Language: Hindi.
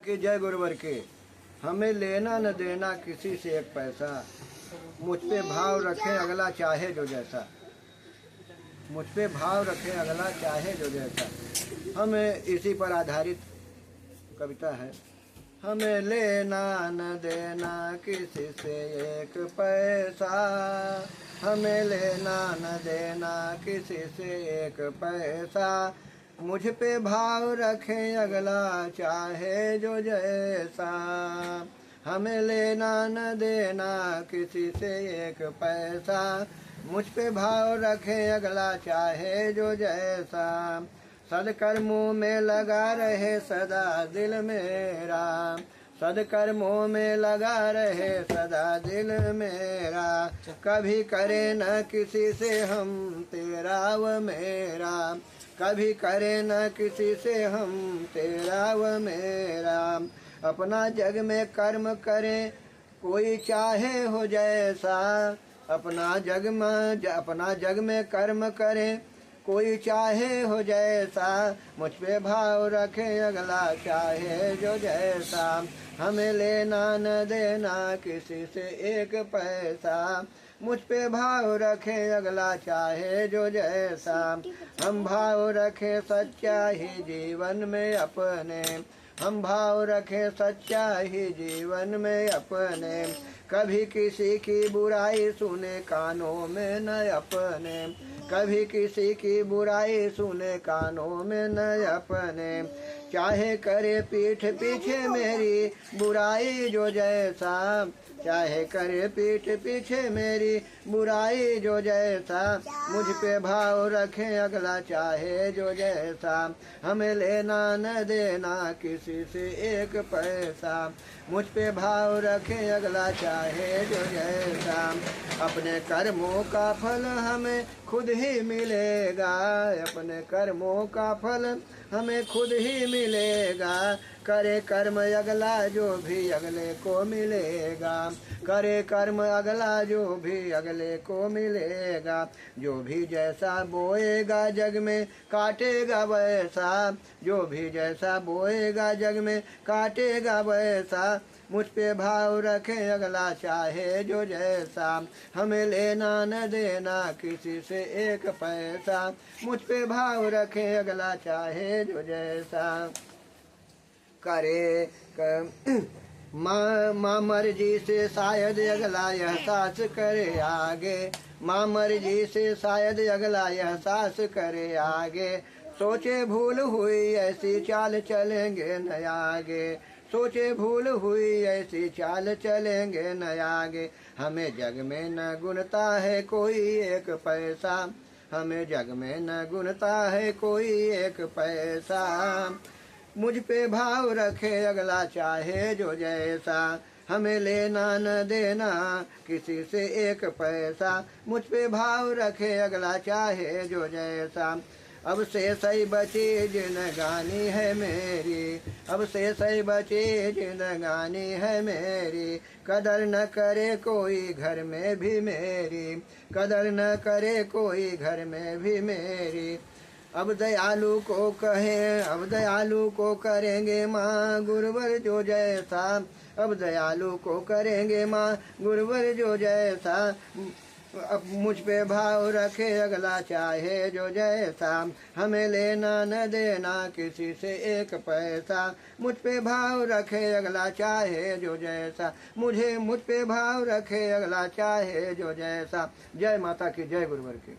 कि जय गुरुवर के। हमें लेना न देना किसी से एक पैसा, मुझ पे भाव रखे अगला चाहे जो जैसा। मुझ पे भाव रखे अगला चाहे जो जैसा। हमें इसी पर आधारित कविता है। हमें लेना न देना किसी से एक पैसा, हमें लेना न देना किसी से एक पैसा। मुझ पे भाव रखे अगला चाहे जो जैसा। हमें लेना न देना किसी से एक पैसा, मुझ पे भाव रखे अगला चाहे जो जैसा। सदकर्मों में लगा रहे सदा दिल मेरा, सदकर्मों में लगा रहे सदा दिल मेरा। कभी करे न किसी से हम तेरा व मेरा, कभी करे न किसी से हम तेरा व मेरा। अपना जग में कर्म करे कोई चाहे हो जैसा, अपना जग में कर्म करे कोई चाहे हो जैसा। मुझ पे भाव रखे अगला चाहे जो जैसा। हमें लेना न देना किसी से एक पैसा, मुझ पे भाव रखे अगला चाहे जो जैसा। हम भाव रखे सच्चा ही जीवन में अपने, हम भाव रखे सच्चा ही जीवन में अपने। कभी किसी की बुराई सुने कानों में न अपने, कभी किसी की बुराई सुने कानों में न अपने। चाहे करे पीठ पीछे मेरी बुराई जो जैसा, चाहे करे पीठ पीछे मेरी बुराई जो जैसा। मुझ पे भाव रखे अगला चाहे जो जैसा। हमें लेना न देना किसी से एक पैसा, मुझ पे भाव रखे अगला चाहे जो जैसा। अपने कर्मों का फल हमें खुद ही मिलेगा, अपने कर्मों का फल हमें खुद ही मिलेगा। करे कर्म अगला जो भी अगले को मिलेगा, करे कर्म अगला जो भी अगले को मिलेगा। जो भी जैसा बोएगा जग में काटेगा वैसा, जो भी जैसा बोएगा जग में काटेगा वैसा। मुझ पे भाव रखे अगला चाहे जो जैसा। हमें लेना न देना किसी से एक पैसा, मुझ पे भाव रखे अगला चाहे जो जैसा। करे माँ मर्जी से शायद अगला एहसास करे आगे, माँ मर्जी से शायद अगला एहसास करे आगे। सोचे भूल हुई ऐसी चाल चलेंगे न आगे, सोचे भूल हुई ऐसी चाल चलेंगे न आगे। हमें जग में न गुनता है कोई एक पैसा, हमें जग में न गुनता है कोई एक पैसा। मुझ पे भाव रखे अगला चाहे जो जैसा। हमें लेना न देना किसी से एक पैसा, मुझ पे भाव रखे अगला चाहे जो जैसा। अब से सही बची जिंदगानी है मेरी, अब से सही बची जिंदगानी है मेरी। कदर न करे कोई घर में भी मेरी, कदर न करे कोई घर में भी मेरी। अब दयालु को कहें, अब दयालु को करेंगे माँ गुरुवर जो जैसा, अब दयालु को करेंगे माँ गुरुवर जो जैसा। अब मुझ पे भाव रखे अगला चाहे जो जैसा। हमें लेना न देना किसी से एक पैसा, मुझ पे भाव रखे अगला चाहे जो जैसा। मुझ पे भाव रखे अगला चाहे जो जैसा। जय माता की, जय गुरुवर की।